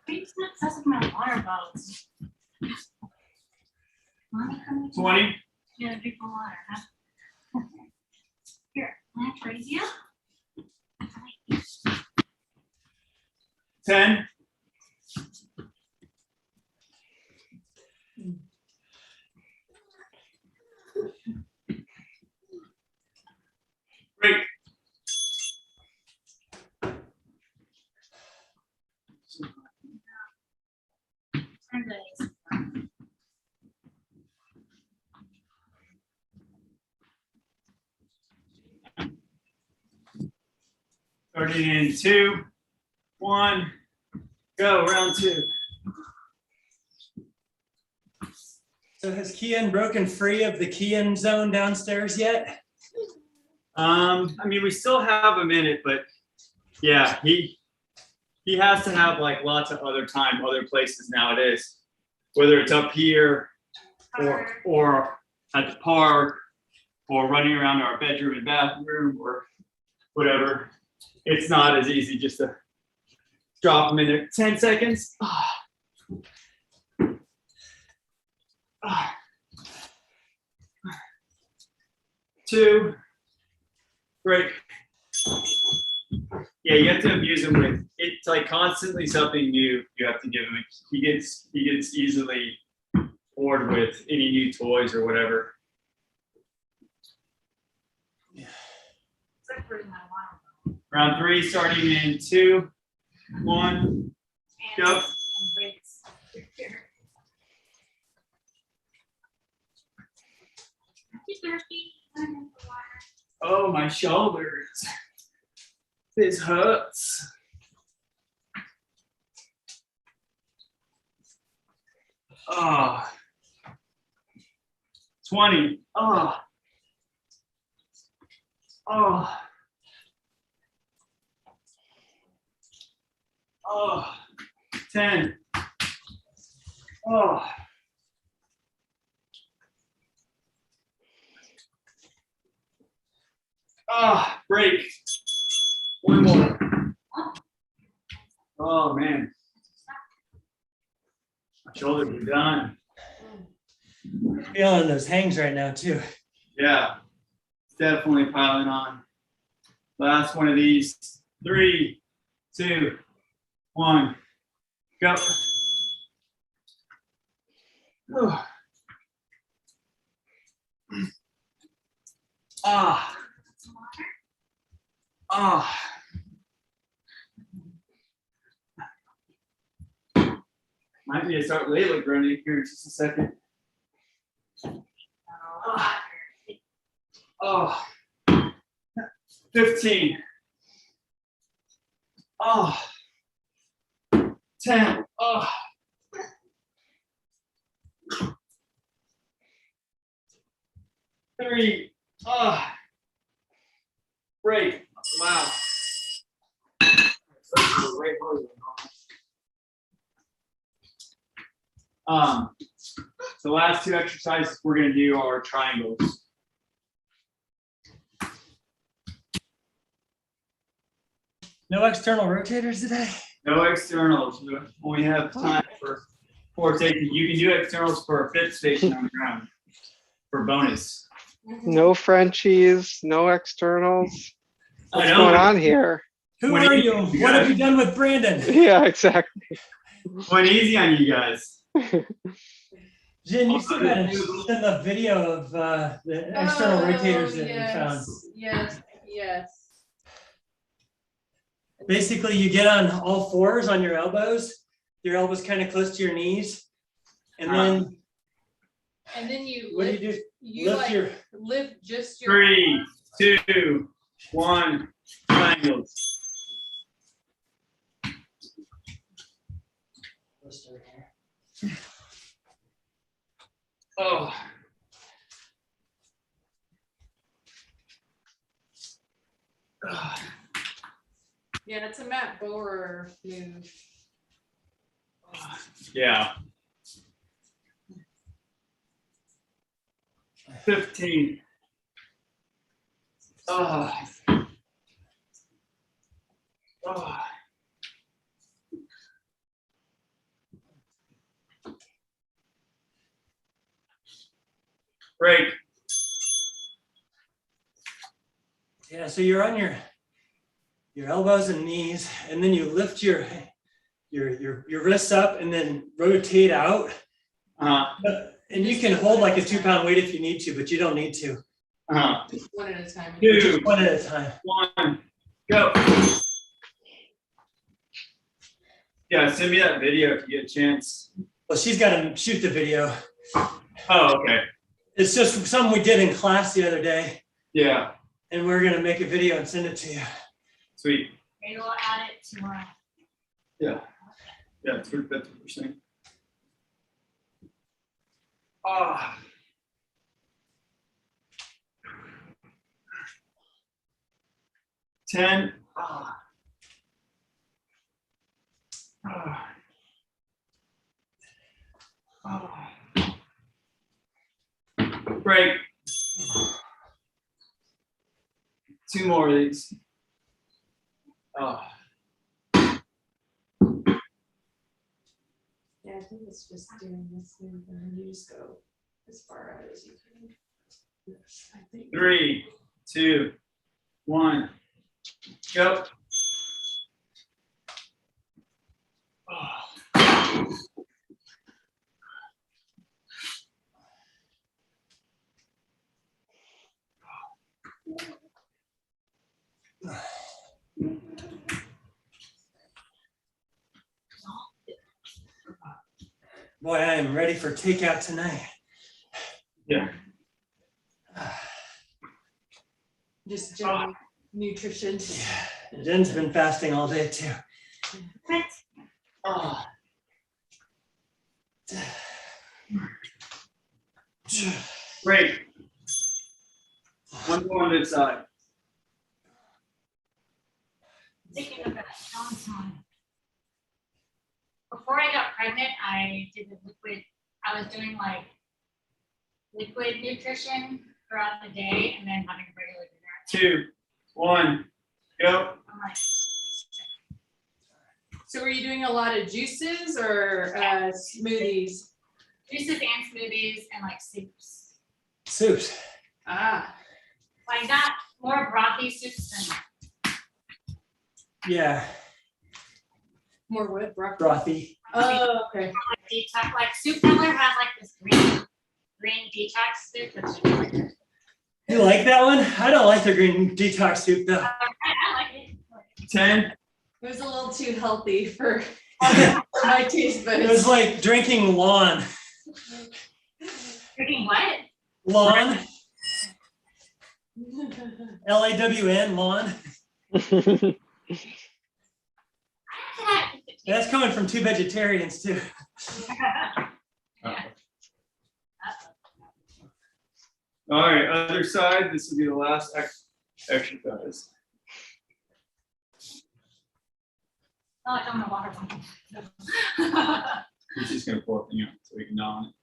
It's not accessible my water bottles. 20, Yeah, drink more water, huh? Here, can I trade you? 10, break. Sundays. Starting in 2, 1, go, round 2. So has Kian broken free of the Kian zone downstairs yet? I mean, we still have a minute, but yeah, he has to have like lots of other time, other places nowadays, whether it's up here or at the park or running around our bedroom and bathroom or whatever. It's not as easy just to drop them in there. 10 seconds. 2, break. Yeah, you have to abuse him with, it's like constantly something new you have to give him. He gets easily bored with any new toys or whatever. Round 3, starting in 2, 1, go. Oh, my shoulders. This hurts. Oh. 20. Oh. Oh. Oh. 10. Oh. Ah, break. One more. Oh man. My shoulders are done. Feeling those hangs right now too. Yeah. It's definitely piling on. Last one of these. 3, 2, 1. Go. Oh. Ah. Ah. Might need to start layla grunting here in just a second. Oh. 15. Oh. 10. Oh. 3. Oh. Break. Wow. The last 2 exercises we're going to do are triangles. No external rotators today? No externals. We only have time for 4 stations. You can do externals for a 5th station on the ground for bonus. No Frenchies, no externals. What's I know. going on here? Who What are do you? you What have guys- you done with Brandon? Yeah, exactly. Went easy on you guys. Jen, you still gotta send the video of the external rotators that you found. Yes, yes. Basically, you get on all fours on your elbows kind of close to your knees. And then And then you what do lift, you do? you Lift like your, lift just your. 3, 2, 1. Triangles. Oh. Yeah, it's a Matt Bower move. Yeah. 15. Oh. Oh. Break. yeah, so you're on your elbows and knees, and then you lift your wrists up and then rotate out. And you can hold like a 2-pound weight if you need to, but you don't need to. Just one at a time. 2, Just one at a time. 1, go. Yeah, send me that video if you get a chance. Well, she's got to shoot the video. Oh, okay. It's just something we did in class the other day, Yeah, and we're gonna make a video and send it to you. sweet. Maybe we'll add it to Yeah, that's what we're saying. Ah. 10. Ah. Ah. Ah. Break. 2 more of these. Ah. Yeah, I think it's just doing this thing, and then you just go as far out as you can. Yes, I think. 3, 2, 1, go. Ah. Boy, I am ready for takeout tonight. Yeah. Just general nutrition. Yeah. Jen's been fasting all day too. it. Ah. Break. 1 more on this side. Thinking of that downtime. Before I got pregnant, I did the liquid. I was doing like liquid nutrition throughout the day and then having regular dinner. 2, 1, go. I'm like, So were you doing a lot of juices or smoothies? juices and smoothies and like soups. Soups. Ah, I got more brothy soups than Yeah, more what? Broccoli? brothy. Oh, okay. like detox. Like Soup Keller has like this green detox soup that's really good. You like that one? I don't like the green detox soup though. I like it. 10. It was a little too healthy for my taste buds. It was like drinking lawn. Drinking what? Lawn. LAWN, lawn. That's coming from 2 vegetarians too. All right, other side. This will be the last exercise. Oh, I don't know water bottle. He's just gonna pull it out so we can gnaw on it.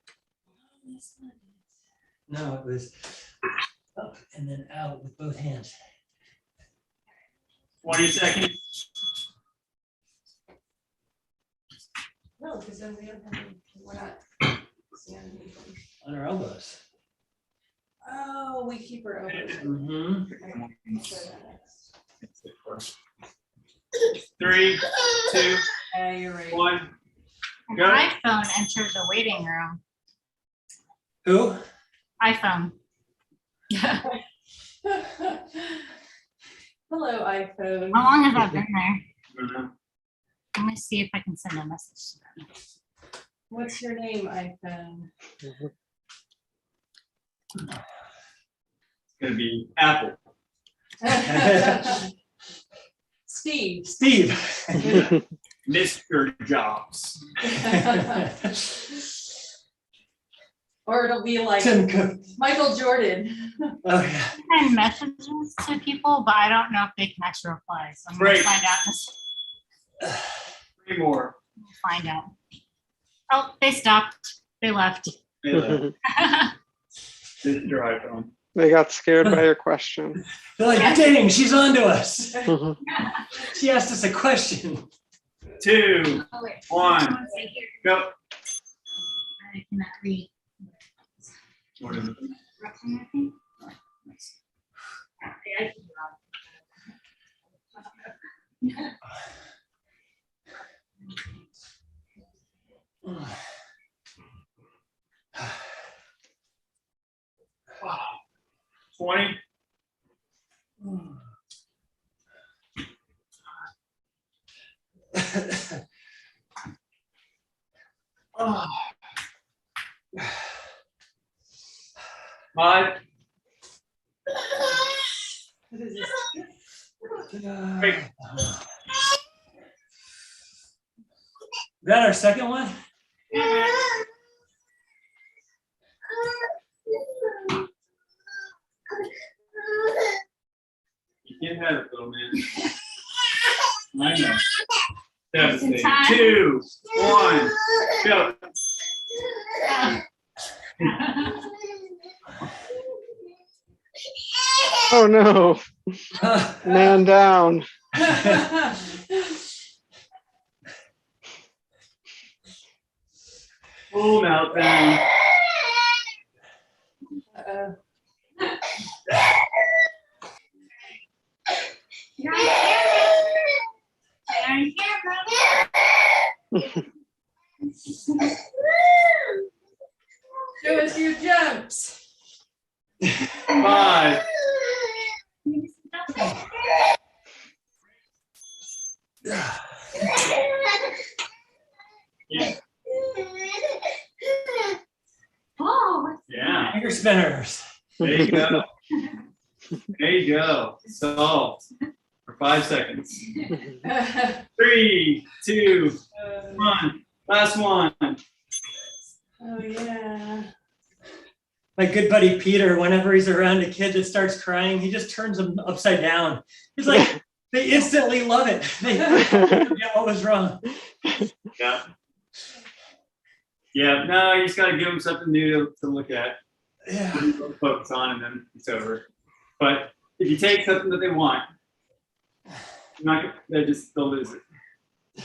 No, it was up and then out with both hands. 20 seconds. No, because then we don't have any, we're not standing. On our elbows. Oh, we keep our elbows. Mm-hmm. Okay. 3, 2, Yeah, you're right. 1. An Go. iPhone entered the waiting room. Who? iPhone. Hello, iPhone. How long has that been there? I don't know. Let me see if I can send a message to them. What's your name, iPhone? It's gonna be Apple. Steve. Steve. Mr. Jobs. Or it'll be like Tim Cook. Michael Jordan. Oh yeah. I send messages to people, but I don't know if they can actually reply. So I'm gonna Right. find out. 3 more. Find out. Oh, they stopped. They left. Hey, Mr. iPhone. They got scared by your question. They're like, dang, she's on to us. Mhm. She asked us a question. 2, Oh, wait. 1, go. I cannot read. What is it? Russian, I think. Okay, I can draw. 20. Oh. 5. What is this? Break. that our second one? You can't have it, little man. I know. Wasting Devastating. time. 2, 1, go. Oh no, man down. Full meltdown. You're on camera. You're on camera. Show us your jumps. 5, yeah, Oh, yeah. Finger spinners. There you go. There you go. Solved for 5 seconds. 3, 2, 1. Last one. Oh, yeah. My good buddy Peter, whenever he's around a kid that starts crying, he just turns them upside down. He's like, they instantly love it. They forget what was wrong. Yeah. Yeah. No, you just got to give them something new to look at, Yeah. focus on, and then it's over. But if you take something that they want, they'll lose it.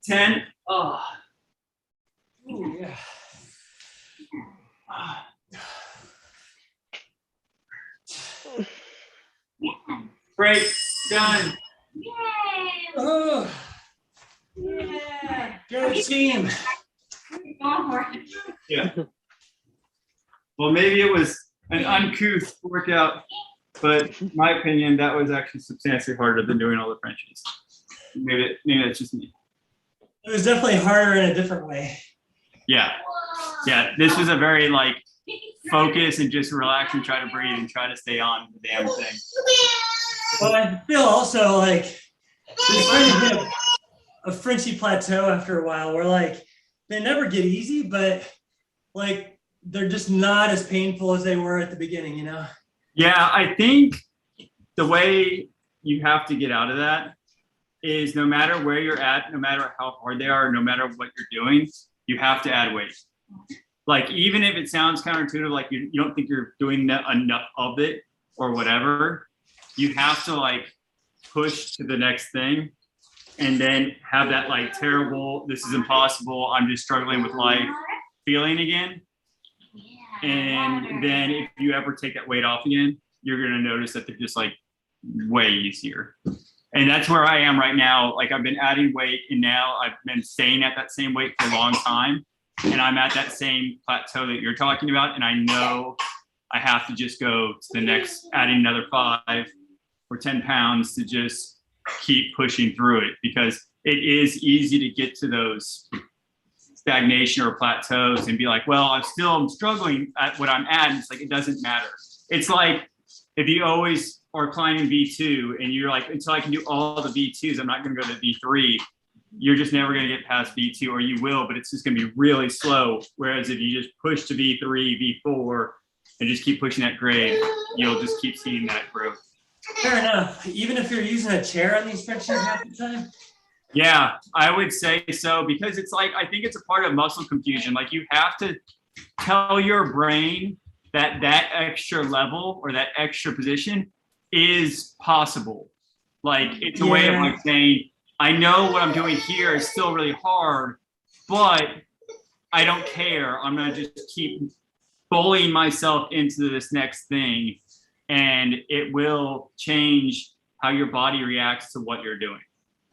10. Oh. Ooh, yeah. Break. Done. yay. Oh, Yeah. go team. Go for it. Yeah. Well, maybe it was an uncouth workout, but in my opinion, that was actually substantially harder than doing all the Frenchies. Maybe it's just me. It was definitely harder in a different way. Yeah. Yeah. This was a very like focus and just relax and try to breathe and try to stay on the damn thing. But I feel also like there's kind of been a Frenchy plateau after a while where like they never get easy, but like they're just not as painful as they were at the beginning, you know? Yeah, I think the way you have to get out of that is no matter where you're at, no matter how hard they are, no matter what you're doing, you have to add weight. Like, even if it sounds counterintuitive, like you don't think you're doing enough of it or whatever, you have to like push to the next thing and then have that like terrible, this is impossible, I'm just struggling with life feeling again. And then if you ever take that weight off again, you're going to notice that they're just like way easier. And that's where I am right now. Like, I've been adding weight and now I've been staying at that same weight for a long time. And I'm at that same plateau that you're talking about. And I know I have to just go to the next, adding another 5 or 10 pounds to just keep pushing through it, because it is easy to get to those stagnation or plateaus and be like, well, I'm struggling at what I'm at. And it's like, it doesn't matter. It's like if you always are climbing V2 and you're like, until I can do all the V2s, I'm not going to go to V3. You're just never going to get past V2, or you will, but it's just going to be really slow. Whereas if you just push to V3, V4, and just keep pushing that grade, you'll just keep seeing that growth. Fair enough. Even if you're using a chair on these Frenchies half the time? Yeah, I would say so, because it's like, I think it's a part of muscle confusion. Like, you have to tell your brain that that extra level or that extra position is possible. Like, it's a way of like saying, I know what I'm doing here is still really hard, but I don't care. I'm going to just keep bullying myself into this next thing, and it will change how your body reacts to what you're doing.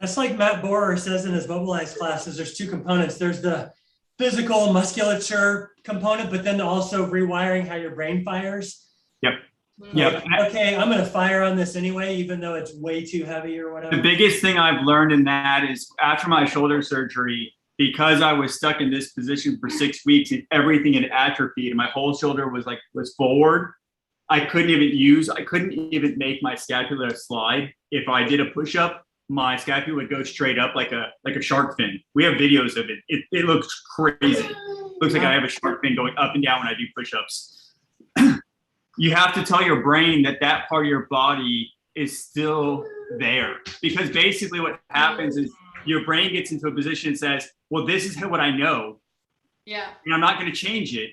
That's like Matt Borer says in his Mobilize classes, there's 2 components. There's the physical musculature component, but then also rewiring how your brain fires. Yep. Like, Yep. okay, I'm going to fire on this anyway, even though it's way too heavy or whatever. The biggest thing I've learned in that is after my shoulder surgery, because I was stuck in this position for 6 weeks and everything had atrophied and my whole shoulder was forward, I couldn't even make my scapula slide. If I did a push-up, my scapula would go straight up like a shark fin. We have videos of it. It looks crazy. Looks like I have a shark fin going up and down when I do push-ups. You have to tell your brain that that part of your body is still there, because basically what happens is your brain gets into a position and says, well, this is what I know, Yeah, and I'm not going to change it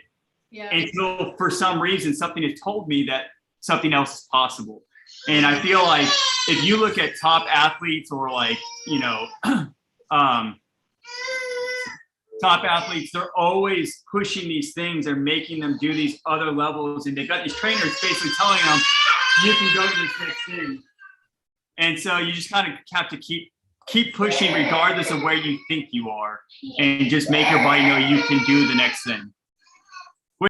yeah. until for some reason something has told me that something else is possible. And I feel like if you look at top athletes or like, you know, top athletes, they're always pushing these things. They're making them do these other levels, and they've got these trainers basically telling them, you can go to this next thing. And so you just kind of have to keep pushing regardless of where you think you are, and just make your body know you can do the next thing.